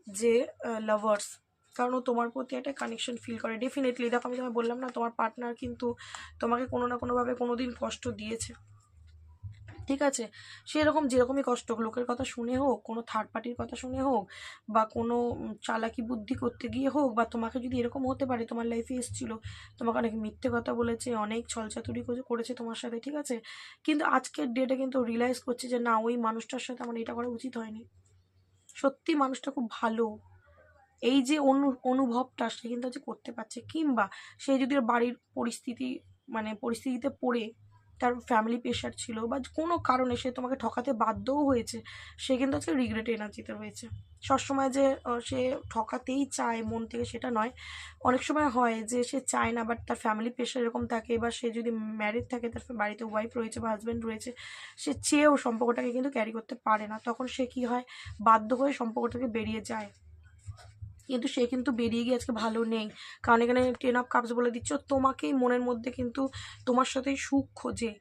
যে লাভার্স, কারণ ও তোমার প্রতি একটা কানেকশন ফিল করে ডেফিনেটলি। দেখো আমি তোমায় বললাম না, তোমার পার্টনার কিন্তু তোমাকে কোনো না কোনোভাবে কোনো দিন কষ্ট দিয়েছে, ঠিক আছে? সেরকম যেরকমই কষ্ট হোক, লোকের কথা শুনে হোক, কোনো থার্ড পার্টির কথা শুনে হোক, বা কোনো চালাকি বুদ্ধি করতে গিয়ে হোক, বা তোমাকে যদি এরকম হতে পারে তোমার লাইফে এসেছিলো, তোমাকে অনেক মিথ্যে কথা বলেছে, অনেক ছলচাতুরি করেছে তোমার সাথে, ঠিক আছে? কিন্তু আজকের ডেটে কিন্তু রিয়েলাইজ করছে যে না, ওই মানুষটার সাথে আমার এটা করা উচিত হয়নি। সত্যি মানুষটা খুব ভালো, এই যে অনুভবটা সে কিন্তু আজকে করতে পারছে। কিংবা সে যদি ওর বাড়ির পরিস্থিতি, মানে পরিস্থিতিতে পড়ে, তার ফ্যামিলি প্রেশার ছিল বা কোনো কারণে সে তোমাকে ঠকাতে বাধ্যও হয়েছে, সে কিন্তু আজকে রিগ্রেট এনার্জিতে রয়েছে। সবসময় যে সে ঠকাতেই চায় মন থেকে সেটা নয়, অনেক সময় হয় যে সে চায় না, বাট তার ফ্যামিলি প্রেশার এরকম থাকে, বা সে যদি ম্যারিড থাকে, তার বাড়িতে ওয়াইফ রয়েছে বা হাজব্যান্ড রয়েছে, সে চেয়েও সম্পর্কটাকে কিন্তু ক্যারি করতে পারে না, তখন সে কি হয়, বাধ্য হয়ে সম্পর্কটাকে বেরিয়ে যায়। কিন্তু সে কিন্তু বেরিয়ে গিয়ে আজকে ভালো নেই, কারণ এখানে 10 অফ কাপস বলে দিচ্ছ, তোমাকেই মনের মধ্যে কিন্তু তোমার সাথেই সুখ খোঁজে।